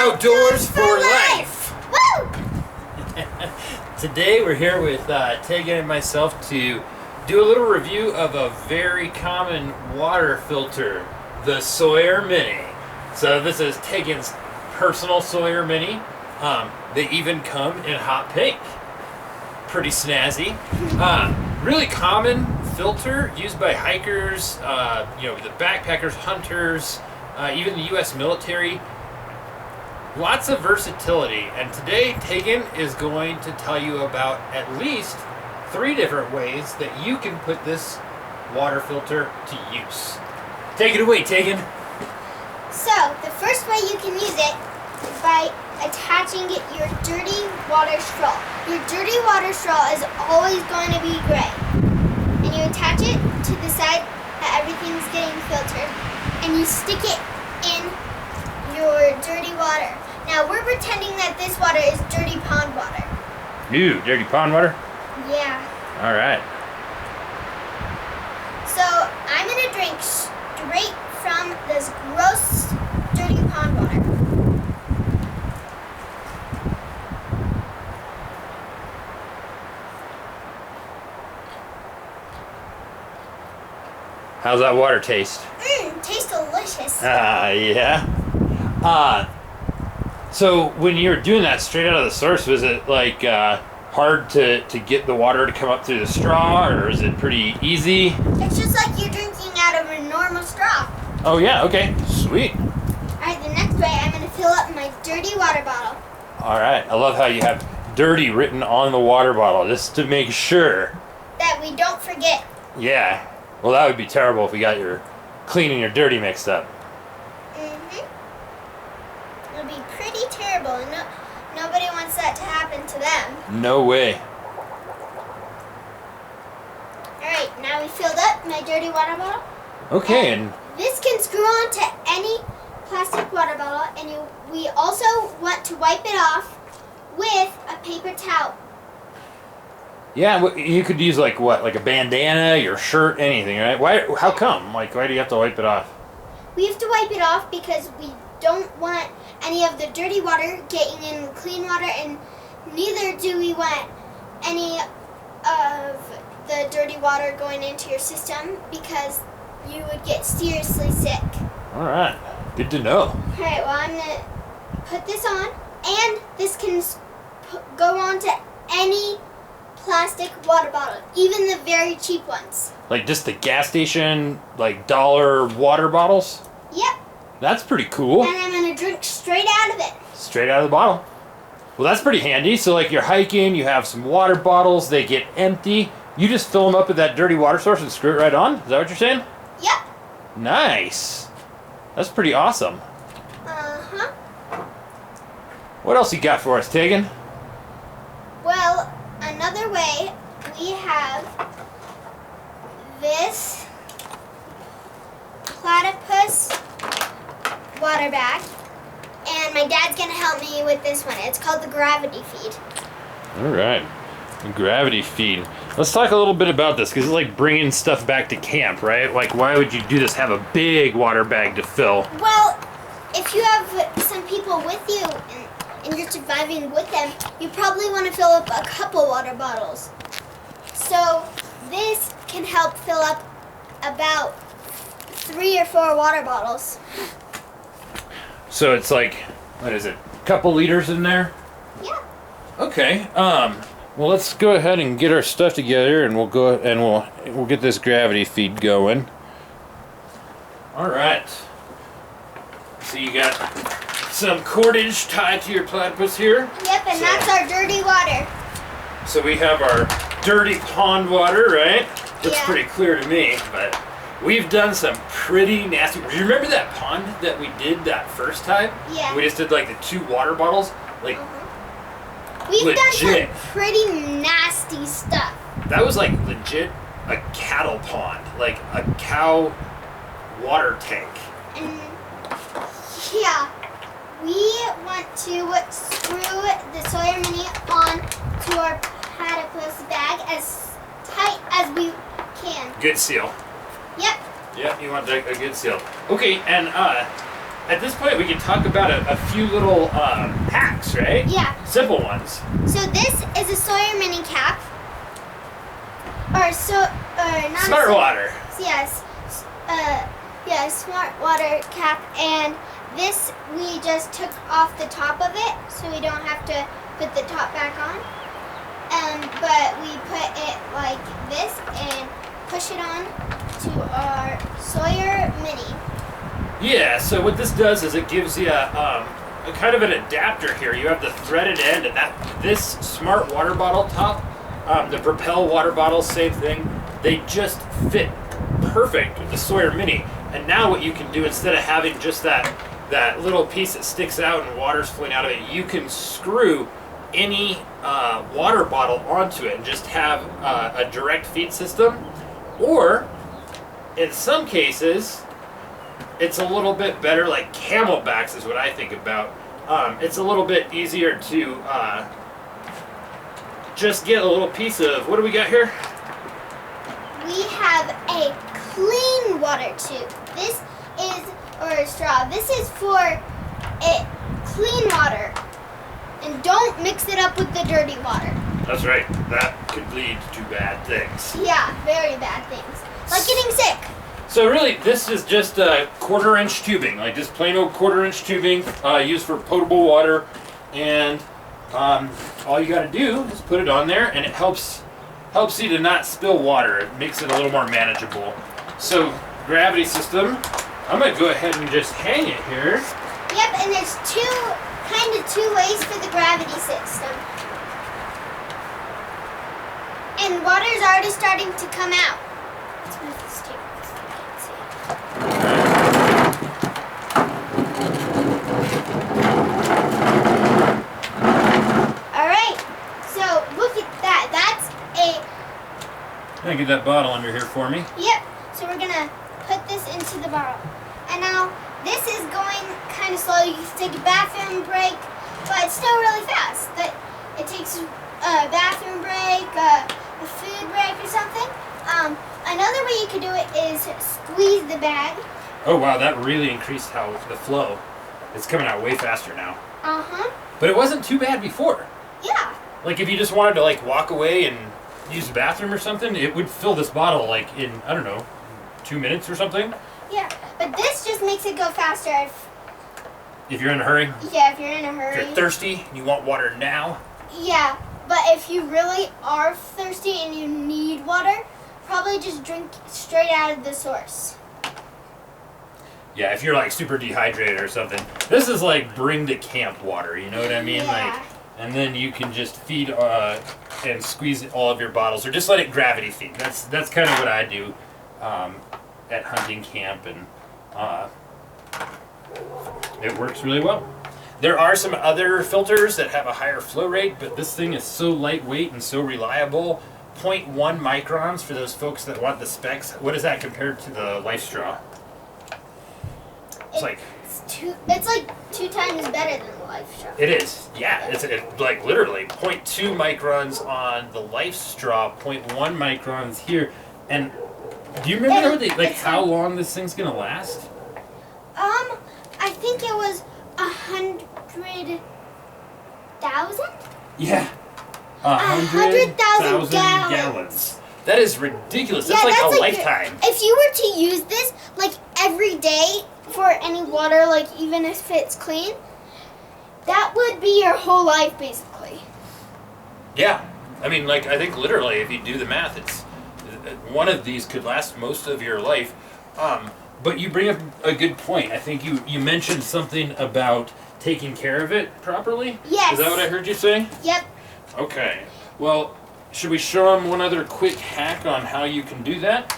Outdoors for life! Woo! Today we're here with Tegan and myself to do a little review of a very common water filter, the Sawyer Mini. So this is Tegan's personal Sawyer Mini. They even come in hot pink. Pretty snazzy. Really common filter used by hikers, the backpackers, hunters, even the U.S. military. Lots of versatility, and today Tegan is going to tell you about at least 3 different ways that you can put this water filter to use. Take it away, Tegan. So, the first way you can use it is by attaching your dirty water straw. Your dirty water straw is always going to be gray. And you attach it to the side that everything's getting filtered, and you stick it in your dirty water. Now we're pretending that this water is dirty pond water. Ooh, dirty pond water? Yeah. All right. So I'm gonna drink straight from this gross dirty pond water. How's that water taste? Tastes delicious. Yeah. So when you were doing that straight out of the source, was it like hard to get the water to come up through the straw, or is it pretty easy? It's just like you're drinking out of a normal straw. Oh yeah, okay, sweet. Alright, the next way I'm gonna fill up my dirty water bottle. All right, I love how you have dirty written on the water bottle, just to make sure. That we don't forget. Yeah, well that would be terrible if we got your clean and your dirty mixed up. It'll be pretty terrible. Nobody wants that to happen to them. No way. Alright, now we filled up my dirty water bottle. Okay, and this can screw on to any plastic water bottle, and we also want to wipe it off with a paper towel. yeah, you could use like what, like a bandana, your shirt, anything, right? Why? How come? Like, why do you have to wipe it off? We have to wipe it off because we don't want any of the dirty water getting in the clean water, and neither do we want any of the dirty water going into your system, because you would get seriously sick. All right, good to know. Alright, well I'm going to put this on, and this can go on to any plastic water bottle, even the very cheap ones. Like just the gas station, like dollar water bottles? Yep. That's pretty cool. And I'm going to drink straight out of it. Straight out of the bottle. Well, that's pretty handy. So like you're hiking, you have some water bottles, they get empty. You just fill them up with that dirty water source and screw it right on? Is that what you're saying? Yep. Nice. That's pretty awesome. Uh-huh. What else you got for us, Tegan? Well, another way, we have this platypus water bag, and my dad's gonna help me with this one. It's called the gravity feed. All right. Gravity feed. Let's talk a little bit about this, because it's like bringing stuff back to camp, right? Like, why would you do this? Have a big water bag to fill? Well, if you have some people with you and you're surviving with them, you probably want to fill up a couple water bottles. So this can help fill up about 3 or 4 water bottles. So it's like, what is it? A couple liters in there? Yeah. Okay. Well, let's go ahead and get our stuff together, and we'll get this gravity feed going. All right. So you got some cordage tied to your platypus here. Yep, and that's our dirty water. So we have our dirty pond water, right? Looks Yeah. pretty clear to me, but we've done some pretty nasty. Do you remember that pond that we did that first time? Yeah. We just did like the 2 water bottles, like. We've done some Legit. pretty nasty stuff. That was like legit a cattle pond, like a cow water tank. And yeah, we want to screw the Sawyer Mini on to our platypus bag as tight as we can. Good seal. Yep. Yep, you want a good seal. Okay, and at this point we can talk about a few little hacks, right? Yeah. Simple ones. So this is a Sawyer Mini cap. Or not Smart water. Yes. Smart water cap, and this we just took off the top of it, so we don't have to put the top back on. But we put it like this and push it on to our Sawyer Mini. Yeah, so what this does is it gives you a kind of an adapter here. You have the threaded end, and this smart water bottle top, the Propel water bottle, same thing. They just fit perfect with the Sawyer Mini. And now what you can do, instead of having just that little piece that sticks out and water's flowing out of it, you can screw any water bottle onto it and just have a direct feed system. Or, in some cases, it's a little bit better, like Camelbacks is what I think about. It's a little bit easier to just get a little piece of, what do we got here? We have a clean water tube. This is, or a straw. This is for clean water. And don't mix it up with the dirty water. That's right. That could lead to bad things. Yeah, very bad things. Like getting sick. So really, this is just a 1/4-inch tubing, like just plain old 1/4-inch tubing used for potable water. And all you got to do is put it on there, and it helps you to not spill water. It makes it a little more manageable. So gravity system, I'm going to go ahead and just hang it here. Yep, and there's two ways for the gravity system. And water's already starting to come out. Let's move this table so I can't see it. Alright, so look at that. That's Can I get that bottle under here for me? Yep, so we're going to put this into the bottle. And now, this is going kind of slow. You can take a bathroom break, but it's still really fast. It takes a bathroom break, a food break or something. Another way you could do it is squeeze the bag. Oh wow, that really increased the flow. It's coming out way faster now. Uh-huh. But it wasn't too bad before. Yeah. Like if you just wanted to like walk away and use the bathroom or something, it would fill this bottle like in, I don't know, 2 minutes or something. Yeah, but this just makes it go faster. If you're in a hurry? Yeah, if you're in a hurry. If you're thirsty and you want water now? Yeah, but if you really are thirsty and you need water, probably just drink straight out of the source. Yeah, if you're like super dehydrated or something. This is like bring to camp water, you know what I mean? Yeah. Like, and then you can just feed and squeeze all of your bottles, or just let it gravity feed. That's kind of what I do at hunting camp, and it works really well. There are some other filters that have a higher flow rate, but this thing is so lightweight and so reliable. 0.1 microns for those folks that want the specs. What is that compared to the Life Straw? It's like two times better than the Life Straw. It is, yeah. It's like literally 0.2 microns on the Life Straw, 0.1 microns here. And do you remember how long this thing's gonna last? I think it was 100,000. Yeah, 100,000 gallons. That is ridiculous. That's like a lifetime. If you were to use this like every day for any water, like even if it's clean, that would be your whole life basically. Yeah, I mean, like I think literally, if you do the math, it's one of these could last most of your life. But you bring up a good point. I think you mentioned something about taking care of it properly. Yes. Is that what I heard you say? Yep. Okay. Well, should we show them one other quick hack on how you can do that?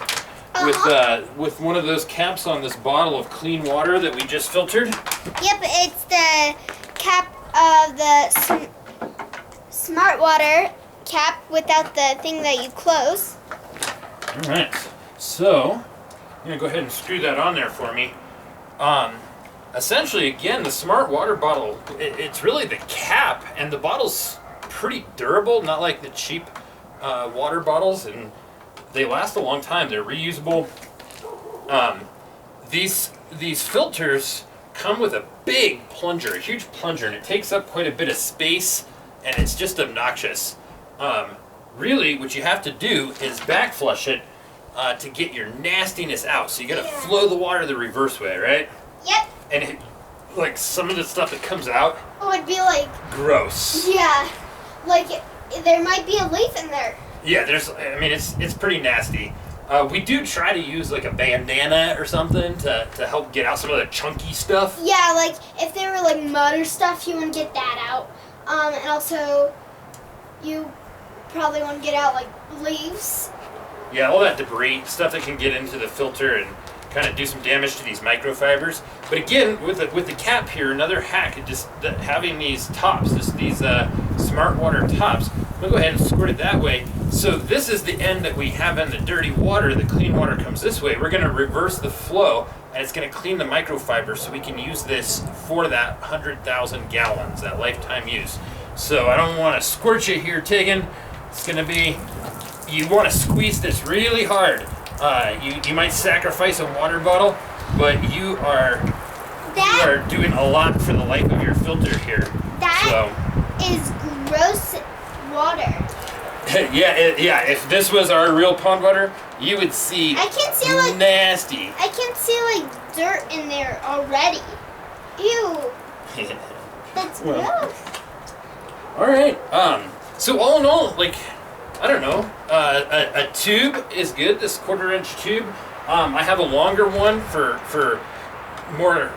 With one of those caps on this bottle of clean water that we just filtered? Yep, it's the cap of the smart water cap without the thing that you close. All right. So, I'm going to go ahead and screw that on there for me. Essentially, again, the smart water bottle, it's really the cap, and the bottle's pretty durable, not like the cheap water bottles, and they last a long time. They're reusable. These filters come with a big plunger, a huge plunger, and it takes up quite a bit of space, and it's just obnoxious. Really, what you have to do is back flush it to get your nastiness out. So you gotta flow the water the reverse way, right? Yep. And like some of the stuff that comes out, It'd be like gross. Yeah, like there might be a leaf in there. Yeah, it's pretty nasty. We do try to use like a bandana or something to help get out some of the chunky stuff. Yeah, like if there were like mud or stuff, you want to get that out. And also, you probably want to get out like leaves. Yeah, all that debris, stuff that can get into the filter and kind of do some damage to these microfibers. But again, with the cap here, another hack, having these tops, these smart water tops. I'm gonna go ahead and squirt it that way. So this is the end that we have in the dirty water. The clean water comes this way. We're gonna reverse the flow, and it's gonna clean the microfibers, so we can use this for that 100,000 gallons, that lifetime use. So I don't want to squirt you here, Tegan. It's gonna be, you want to squeeze this really hard. You might sacrifice a water bottle, but you are doing a lot for the life of your filter here. That is gross water. yeah. If this was our real pond water, you would see. I can see like nasty. I can see like dirt in there already. Ew. That's gross. All right. So all in all, like, I don't know. A tube is good. This 1/4-inch tube. I have a longer one for more,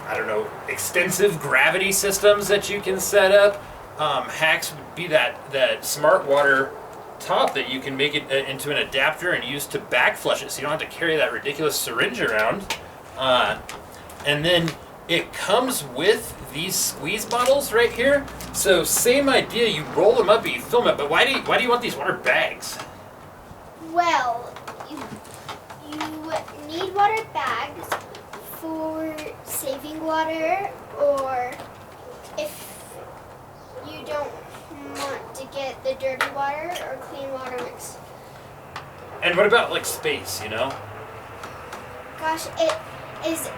I don't know, extensive gravity systems that you can set up. Hacks would be that smart water top that you can make it into an adapter and use to back flush it, so you don't have to carry that ridiculous syringe around. And then it comes with these squeeze bottles right here. So same idea, you roll them up and you fill them up. But why do you want these water bags? Well, you need water bags for saving water, or if you don't want to get the dirty water or clean water mixed. And what about like space, you know? Gosh, it is.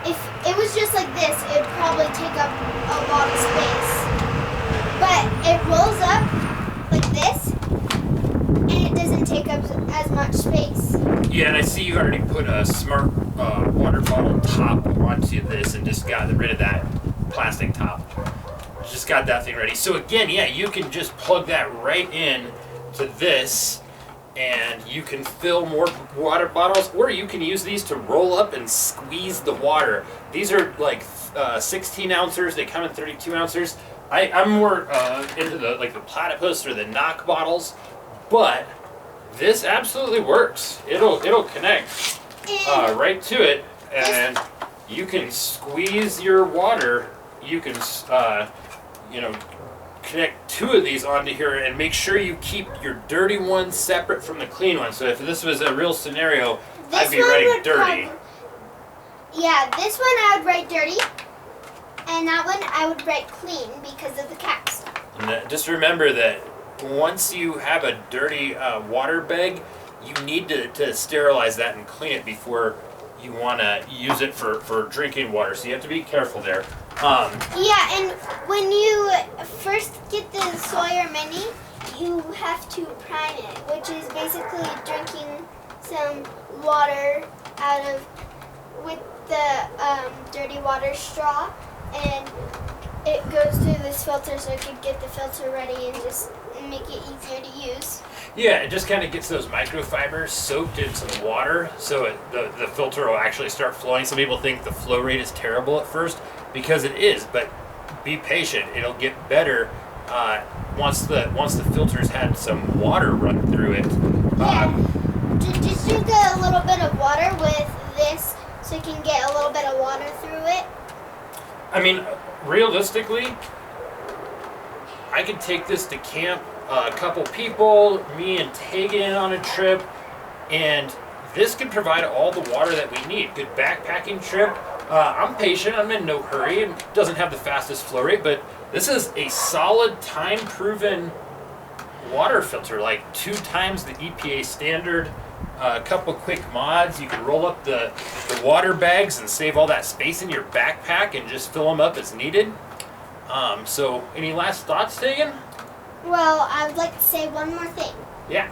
If it was just like this, it'd probably take up a lot of space. But it rolls up like this, and it doesn't take up as much space. Yeah, and I see you already put a smart water bottle top onto this and just got rid of that plastic top. Just got that thing ready. So again, yeah, you can just plug that right in to this, and you can fill more water bottles, or you can use these to roll up and squeeze the water. These are like 16 ounces. They come in 32 ounces. I'm more into the platypus or the knock bottles, but this absolutely works. It'll connect right to it, and you can squeeze your water. You can connect two of these onto here and make sure you keep your dirty one separate from the clean one. So if this was a real scenario, I'd be writing dirty. Yeah, this one I would write dirty, and that one I would write clean because of the caps. And just remember that once you have a dirty water bag, you need to sterilize that and clean it before you want to use it for drinking water. So you have to be careful there. Yeah, and when you first get the Sawyer Mini, you have to prime it, which is basically drinking some water with the dirty water straw, and it goes through this filter so it can get the filter ready and just make it easier to use. Yeah, it just kind of gets those microfibers soaked in some water, so the filter will actually start flowing. Some people think the flow rate is terrible at first, because it is, but be patient. It'll get better once the filter's had some water run through it. Just drink a little bit of water with this so you can get a little bit of water through it. I mean, realistically, I could take this to camp, a couple people, me and Tegan on a trip, and this could provide all the water that we need. Good backpacking trip. I'm patient, I'm in no hurry, and doesn't have the fastest flow rate, but this is a solid, time-proven water filter, like 2 times the EPA standard. A couple quick mods. You can roll up the water bags and save all that space in your backpack and just fill them up as needed. So, any last thoughts, Tegan? Well, I would like to say one more thing. Yeah.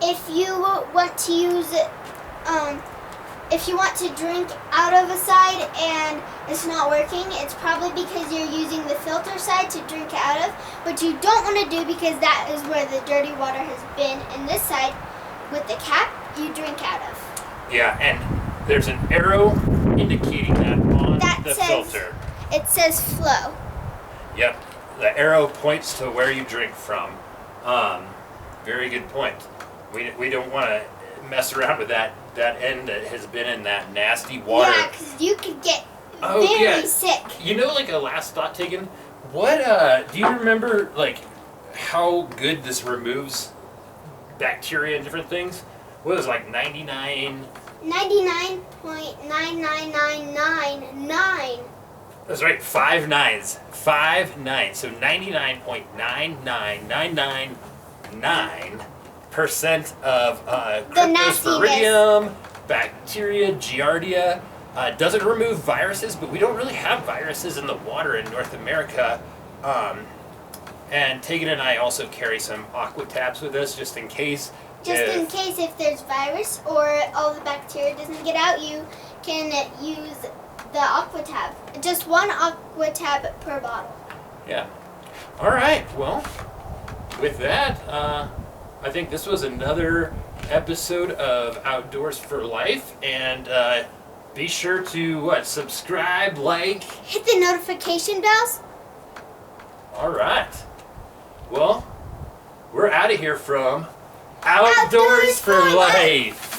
If you want to use it, if you want to drink out of a side and it's not working, it's probably because you're using the filter side to drink out of, which you don't want to do because that is where the dirty water has been. And this side, with the cap, you drink out of. Yeah, and there's an arrow indicating that on the filter. It says flow. Yep, the arrow points to where you drink from. Very good point. We don't want to mess around with that end that has been in that nasty water. Yeah, because you could get very sick. You know, like a last thought, Tegan, what, do you remember, like, how good this removes bacteria and different things? What was it, like 99.99999. That's right, 5 nines. 5 nines. So 99.99999% of Cryptosporidium, bacteria, Giardia. Doesn't remove viruses, but we don't really have viruses in the water in North America. And Tegan and I also carry some aqua tabs with us just in case. In case if there's virus or all the bacteria doesn't get out, you can use the aqua tab. Just 1 aqua tab per bottle. Yeah. All right. Well, with that, I think this was another episode of Outdoors for Life, and be sure to subscribe, like, hit the notification bells. All right. Well, we're out of here from Outdoors for Life.